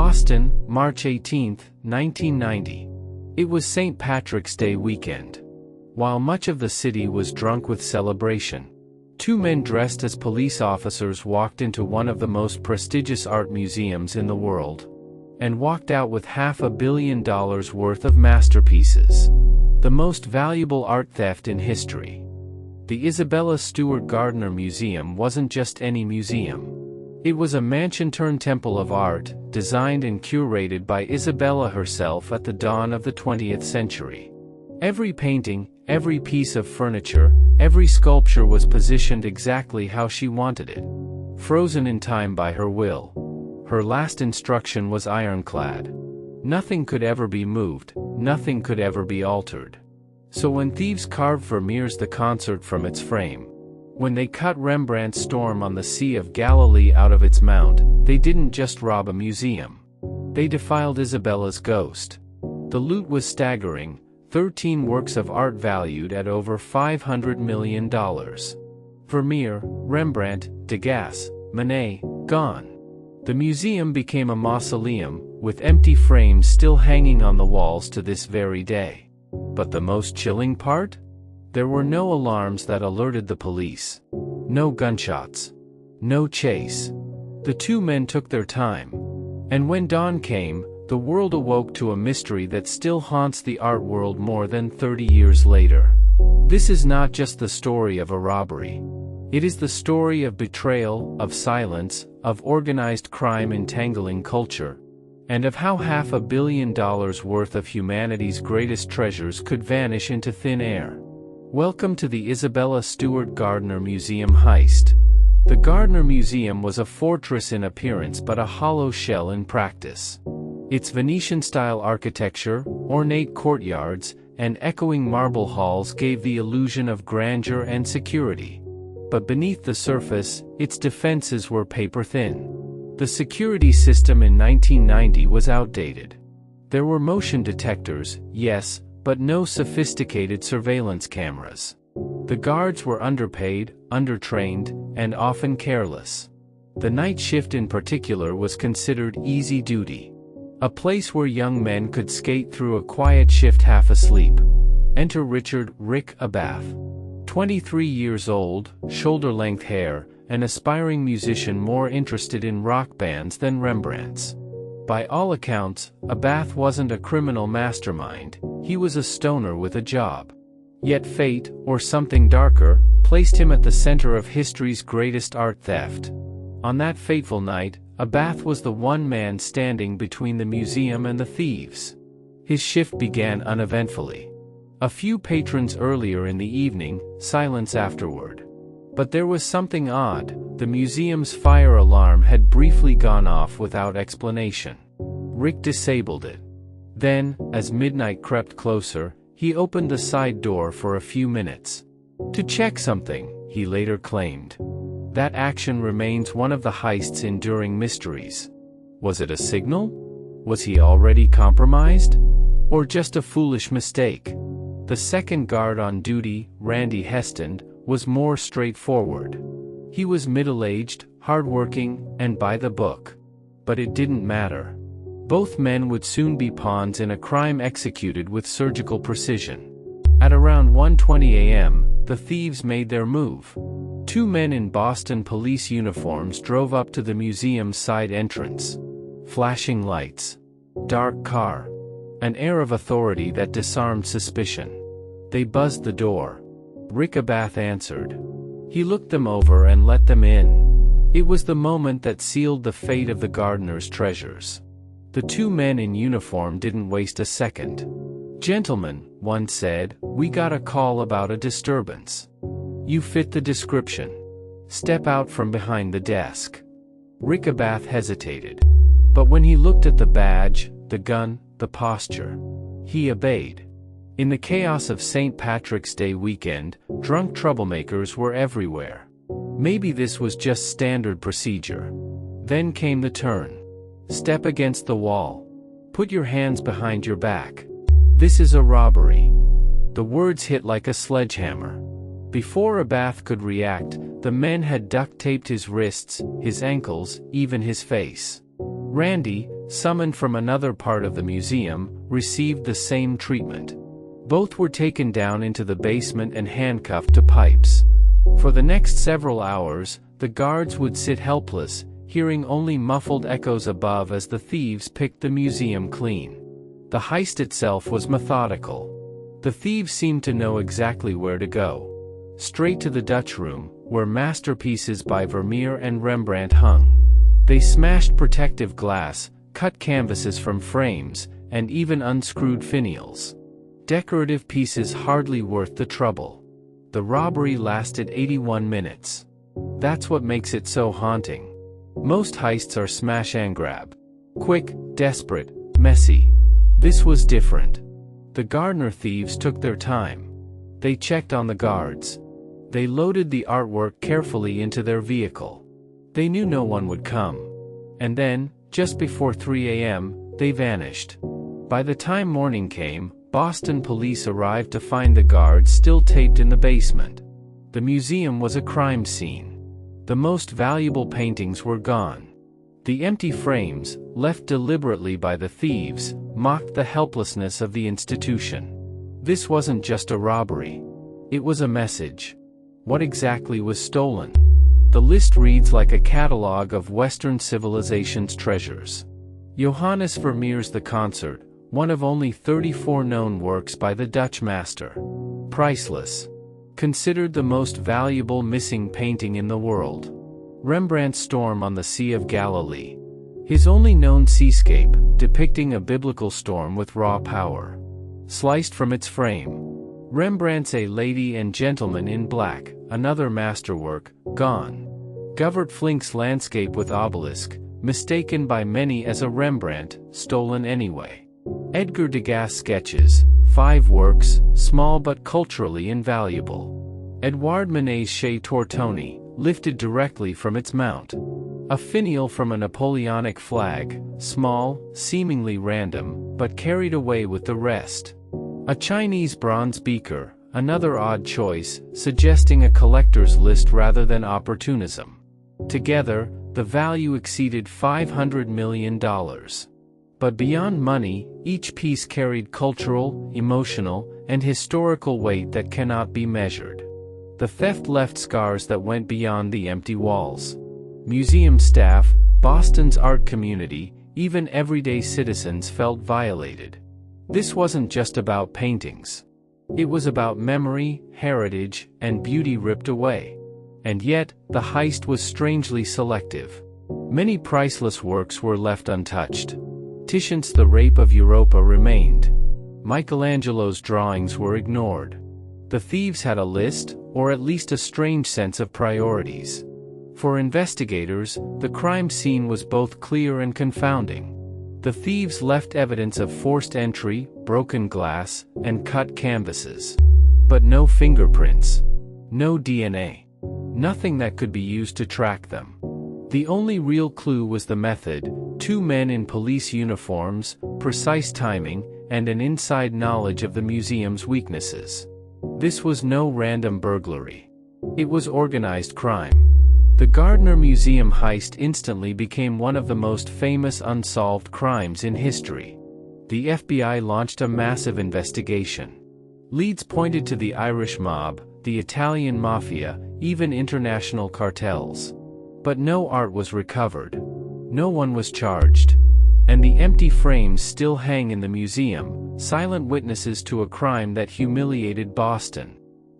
Boston, March 18, 1990. It was St. Patrick's Day weekend. While much of the city was drunk with celebration, two men dressed as police officers walked into one of the most prestigious art museums in the world, and walked out with $500 million worth of masterpieces. The most valuable art theft in history. The Isabella Stewart Gardner Museum wasn't just any museum. It was a mansion-turned-temple of art, designed and curated by Isabella herself at the dawn of the 20th century. Every painting, every piece of furniture, every sculpture was positioned exactly how she wanted it, frozen in time by her will. Her last instruction was ironclad. Nothing could ever be moved, nothing could ever be altered. So when thieves carved Vermeer's The Concert from its frame, when they cut Rembrandt's Storm on the Sea of Galilee out of its mount, they didn't just rob a museum. They defiled Isabella's ghost. The loot was staggering, 13 works of art valued at over $500 million. Vermeer, Rembrandt, Degas, Monet, gone. The museum became a mausoleum, with empty frames still hanging on the walls to this very day. But the most chilling part? There were no alarms that alerted the police. No gunshots. No chase. The two men took their time. And when dawn came, the world awoke to a mystery that still haunts the art world more than 30 years later. This is not just the story of a robbery. It is the story of betrayal, of silence, of organized crime entangling culture, and of how $500 million worth of humanity's greatest treasures could vanish into thin air. Welcome to the Isabella Stewart Gardner Museum Heist. The Gardner Museum was a fortress in appearance but a hollow shell in practice. Its Venetian-style architecture, ornate courtyards, and echoing marble halls gave the illusion of grandeur and security. But beneath the surface, its defenses were paper-thin. The security system in 1990 was outdated. There were motion detectors, yes, but no sophisticated surveillance cameras. The guards were underpaid, undertrained, and often careless. The night shift in particular was considered easy duty. A place where young men could skate through a quiet shift half asleep. Enter Rick Abath. 23 years old, shoulder-length hair, an aspiring musician more interested in rock bands than Rembrandt's. By all accounts, Abath wasn't a criminal mastermind, he was a stoner with a job. Yet fate, or something darker, placed him at the center of history's greatest art theft. On that fateful night, Abath was the one man standing between the museum and the thieves. His shift began uneventfully. A few patrons earlier in the evening, silence afterward. But there was something odd. The museum's fire alarm had briefly gone off without explanation. Rick disabled it. Then, as midnight crept closer, he opened the side door for a few minutes. To check something, he later claimed. That action remains one of the heist's enduring mysteries. Was it a signal? Was he already compromised? Or just a foolish mistake? The second guard on duty, Randy Heston, was more straightforward. He was middle-aged, hard-working, and by the book. But it didn't matter. Both men would soon be pawns in a crime executed with surgical precision. At around 1:20 a.m., the thieves made their move. Two men in Boston police uniforms drove up to the museum's side entrance. Flashing lights. Dark car. An air of authority that disarmed suspicion. They buzzed the door. Rick Abath answered. He looked them over and let them in. It was the moment that sealed the fate of the Gardner's treasures. The two men in uniform didn't waste a second. "Gentlemen," one said, "we got a call about a disturbance. You fit the description. Step out from behind the desk." Rick Abath hesitated. But when he looked at the badge, the gun, the posture, he obeyed. In the chaos of St. Patrick's Day weekend, drunk troublemakers were everywhere. Maybe this was just standard procedure. Then came the turn. Step against the wall. Put your hands behind your back. This is a robbery. The words hit like a sledgehammer. Before Abath could react, the men had duct-taped his wrists, his ankles, even his face. Randy, summoned from another part of the museum, received the same treatment. Both were taken down into the basement and handcuffed to pipes. For the next several hours, the guards would sit helpless, hearing only muffled echoes above as the thieves picked the museum clean. The heist itself was methodical. The thieves seemed to know exactly where to go. Straight to the Dutch room, where masterpieces by Vermeer and Rembrandt hung. They smashed protective glass, cut canvases from frames, and even unscrewed finials. Decorative pieces hardly worth the trouble. The robbery lasted 81 minutes. That's what makes it so haunting. Most heists are smash and grab. Quick, desperate, messy. This was different. The Gardner thieves took their time. They checked on the guards. They loaded the artwork carefully into their vehicle. They knew no one would come. And then, just before 3 a.m., they vanished. By the time morning came, Boston police arrived to find the guards still taped in the basement. The museum was a crime scene. The most valuable paintings were gone. The empty frames, left deliberately by the thieves, mocked the helplessness of the institution. This wasn't just a robbery. It was a message. What exactly was stolen? The list reads like a catalog of Western civilization's treasures. Johannes Vermeer's The Concert, one of only 34 known works by the Dutch master. Priceless. Considered the most valuable missing painting in the world. Rembrandt's Storm on the Sea of Galilee. His only known seascape, depicting a biblical storm with raw power. Sliced from its frame. Rembrandt's A Lady and Gentleman in Black, another masterwork, gone. Govert Flink's landscape with obelisk, mistaken by many as a Rembrandt, stolen anyway. Edgar Degas sketches, 5 works, small but culturally invaluable. Edouard Manet's Chez Tortoni, lifted directly from its mount. A finial from a Napoleonic flag, small, seemingly random, but carried away with the rest. A Chinese bronze beaker, another odd choice, suggesting a collector's list rather than opportunism. Together, the value exceeded $500 million. But beyond money, each piece carried cultural, emotional, and historical weight that cannot be measured. The theft left scars that went beyond the empty walls. Museum staff, Boston's art community, even everyday citizens felt violated. This wasn't just about paintings. It was about memory, heritage, and beauty ripped away. And yet, the heist was strangely selective. Many priceless works were left untouched. Titian's The Rape of Europa remained. Michelangelo's drawings were ignored. The thieves had a list, or at least a strange sense of priorities. For investigators, the crime scene was both clear and confounding. The thieves left evidence of forced entry, broken glass, and cut canvases. But no fingerprints. No DNA. Nothing that could be used to track them. The only real clue was the method: 2 men in police uniforms, precise timing, and an inside knowledge of the museum's weaknesses. This was no random burglary. It was organized crime. The Gardner Museum heist instantly became one of the most famous unsolved crimes in history. The FBI launched a massive investigation. Leads pointed to the Irish mob, the Italian mafia, even international cartels. But no art was recovered. No one was charged. And the empty frames still hang in the museum, silent witnesses to a crime that humiliated Boston,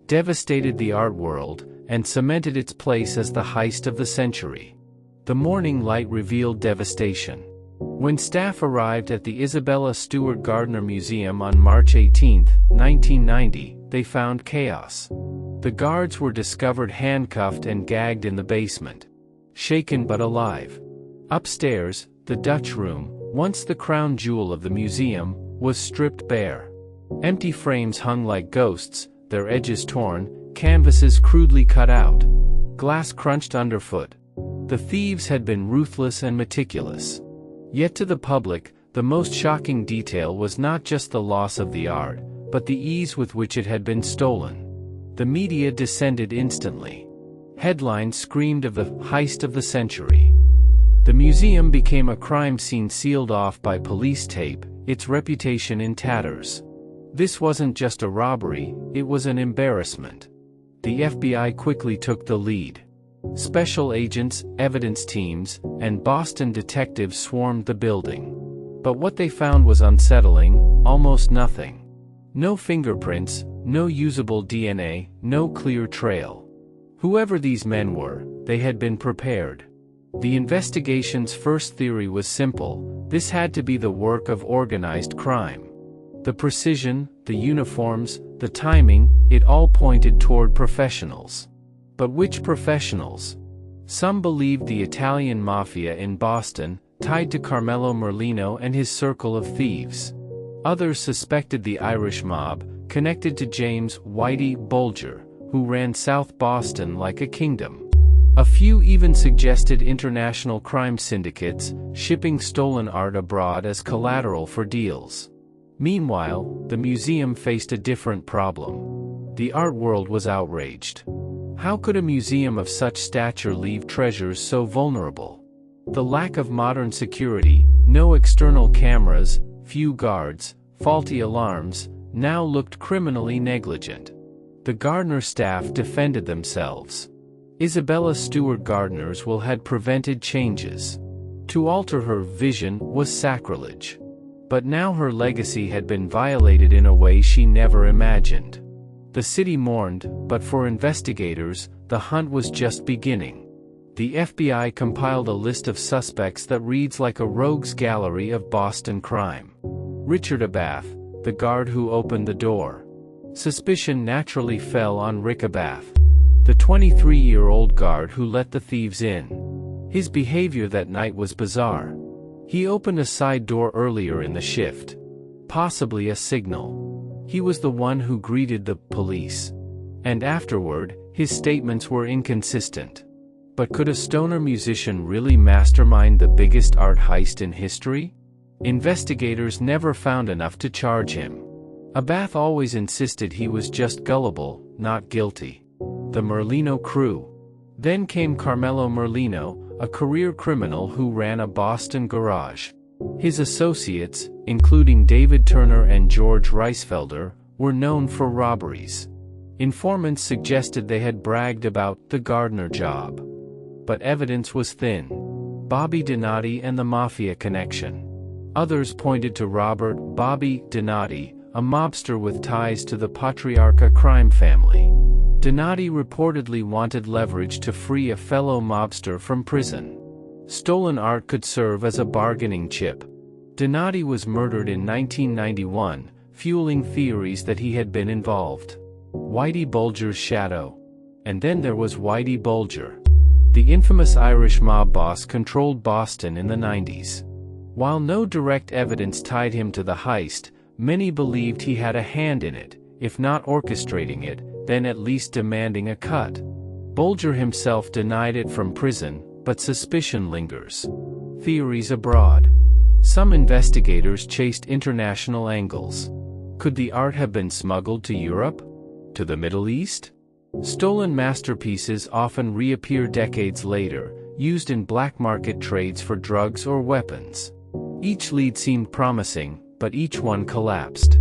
devastated the art world, and cemented its place as the heist of the century. The morning light revealed devastation. When staff arrived at the Isabella Stewart Gardner Museum on March 18, 1990, they found chaos. The guards were discovered handcuffed and gagged in the basement. Shaken but alive. Upstairs, the Dutch room, once the crown jewel of the museum, was stripped bare. Empty frames hung like ghosts, their edges torn, canvases crudely cut out. Glass crunched underfoot. The thieves had been ruthless and meticulous. Yet to the public, the most shocking detail was not just the loss of the art, but the ease with which it had been stolen. The media descended instantly. Headlines screamed of the heist of the century. The museum became a crime scene sealed off by police tape, its reputation in tatters. This wasn't just a robbery, it was an embarrassment. The FBI quickly took the lead. Special agents, evidence teams, and Boston detectives swarmed the building. But what they found was unsettling: almost nothing. No fingerprints, no usable DNA, no clear trail. Whoever these men were, they had been prepared. The investigation's first theory was simple: this had to be the work of organized crime. The precision, the uniforms, the timing, it all pointed toward professionals. But which professionals? Some believed the Italian mafia in Boston, tied to Carmelo Merlino and his circle of thieves. Others suspected the Irish mob, connected to James "Whitey" Bulger, who ran South Boston like a kingdom. A few even suggested international crime syndicates, shipping stolen art abroad as collateral for deals. Meanwhile, the museum faced a different problem. The art world was outraged. How could a museum of such stature leave treasures so vulnerable? The lack of modern security, no external cameras, few guards, faulty alarms, now looked criminally negligent. The Gardner staff defended themselves. Isabella Stewart Gardner's will had prevented changes. To alter her vision was sacrilege. But now her legacy had been violated in a way she never imagined. The city mourned, but for investigators, the hunt was just beginning. The FBI compiled a list of suspects that reads like a rogues gallery of Boston crime. Richard Abath, the guard who opened the door. Suspicion naturally fell on Rick Abath, the 23-year-old guard who let the thieves in. His behavior that night was bizarre. He opened a side door earlier in the shift. Possibly a signal. He was the one who greeted the police. And afterward, his statements were inconsistent. But could a stoner musician really mastermind the biggest art heist in history? Investigators never found enough to charge him. Abath always insisted he was just gullible, not guilty. The Merlino crew. Then came Carmelo Merlino, a career criminal who ran a Boston garage. His associates, including David Turner and George Reisfelder, were known for robberies. Informants suggested they had bragged about the Gardner job. But evidence was thin. Bobby Donati and the mafia connection. Others pointed to Robert "Bobby" Donati, a mobster with ties to the Patriarca crime family. Donati reportedly wanted leverage to free a fellow mobster from prison. Stolen art could serve as a bargaining chip. Donati was murdered in 1991, fueling theories that he had been involved. Whitey Bulger's shadow. And then there was Whitey Bulger. The infamous Irish mob boss controlled Boston in the 90s. While no direct evidence tied him to the heist, many believed he had a hand in it, if not orchestrating it, then at least demanding a cut. Bulger himself denied it from prison, but suspicion lingers. Theories abroad. Some investigators chased international angles. Could the art have been smuggled to Europe? To the Middle East? Stolen masterpieces often reappear decades later, used in black market trades for drugs or weapons. Each lead seemed promising, but each one collapsed.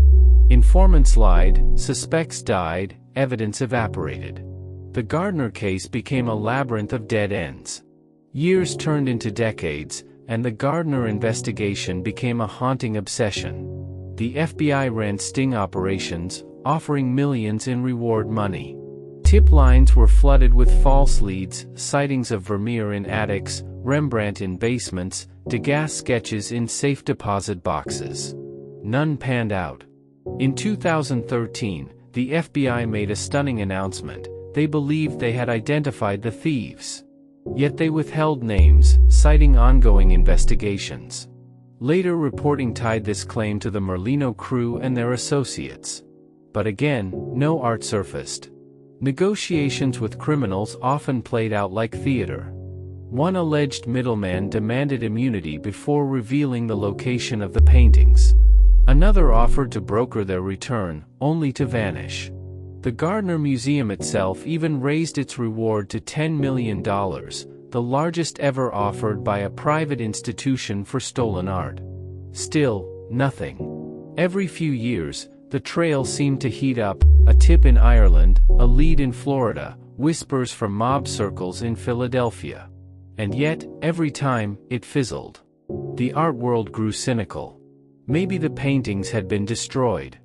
Informants lied, suspects died, evidence evaporated. The Gardner case became a labyrinth of dead ends. Years turned into decades, and the Gardner investigation became a haunting obsession. The FBI ran sting operations, offering millions in reward money. Tip lines were flooded with false leads, sightings of Vermeer in attics, Rembrandt in basements, Degas sketches in safe deposit boxes. None panned out. In 2013, the FBI made a stunning announcement: they believed they had identified the thieves. Yet they withheld names, citing ongoing investigations. Later reporting tied this claim to the Merlino crew and their associates. But again, no art surfaced. Negotiations with criminals often played out like theater. One alleged middleman demanded immunity before revealing the location of the paintings. Another offered to broker their return, only to vanish. The Gardner Museum itself even raised its reward to $10 million, the largest ever offered by a private institution for stolen art. Still, nothing. Every few years, the trail seemed to heat up, a tip in Ireland, a lead in Florida, whispers from mob circles in Philadelphia. And yet, every time, it fizzled. The art world grew cynical. Maybe the paintings had been destroyed.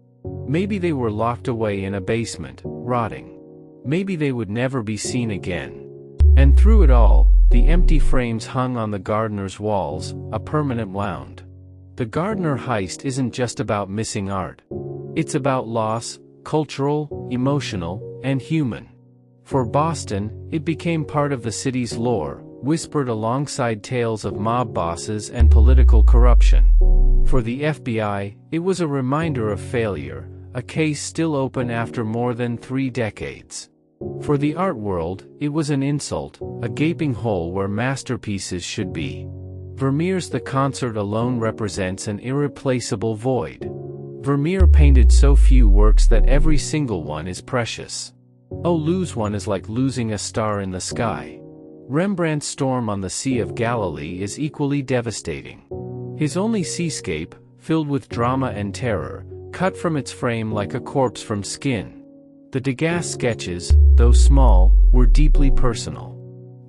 Maybe they were locked away in a basement, rotting. Maybe they would never be seen again. And through it all, the empty frames hung on the Gardner's walls, a permanent wound. The Gardner heist isn't just about missing art. It's about loss, cultural, emotional, and human. For Boston, it became part of the city's lore, whispered alongside tales of mob bosses and political corruption. For the FBI, it was a reminder of failure, a case still open after more than 3 decades. For the art world, it was an insult, a gaping hole where masterpieces should be. Vermeer's The Concert alone represents an irreplaceable void. Vermeer painted so few works that every single one is precious. Oh, lose one is like losing a star in the sky. Rembrandt's Storm on the Sea of Galilee is equally devastating. His only seascape, filled with drama and terror, cut from its frame like a corpse from skin. The Degas sketches, though small, were deeply personal.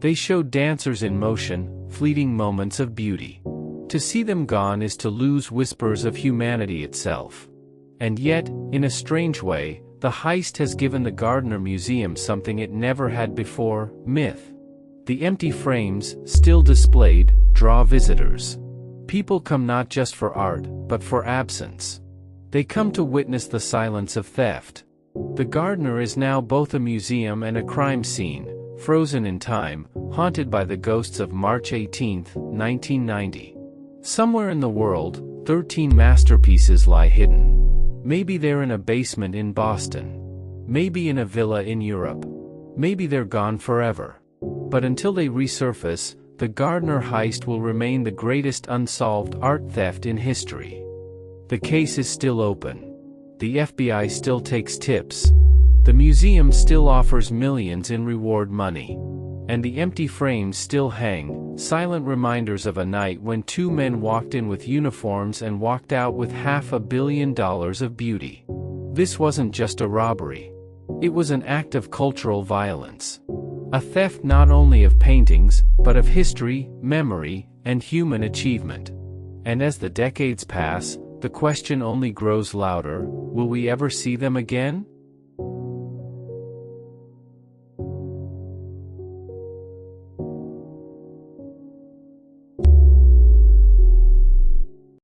They showed dancers in motion, fleeting moments of beauty. To see them gone is to lose whispers of humanity itself. And yet, in a strange way, the heist has given the Gardner Museum something it never had before: myth. The empty frames, still displayed, draw visitors. People come not just for art, but for absence. They come to witness the silence of theft. The Gardner is now both a museum and a crime scene, frozen in time, haunted by the ghosts of March 18, 1990. Somewhere in the world, 13 masterpieces lie hidden. Maybe they're in a basement in Boston. Maybe in a villa in Europe. Maybe they're gone forever. But until they resurface, the Gardner heist will remain the greatest unsolved art theft in history. The case is still open. The FBI still takes tips. The museum still offers millions in reward money. And the empty frames still hang, silent reminders of a night when 2 men walked in with uniforms and walked out with $500 million of beauty. This wasn't just a robbery. It was an act of cultural violence. A theft not only of paintings, but of history, memory, and human achievement. And as the decades pass, the question only grows louder: will we ever see them again?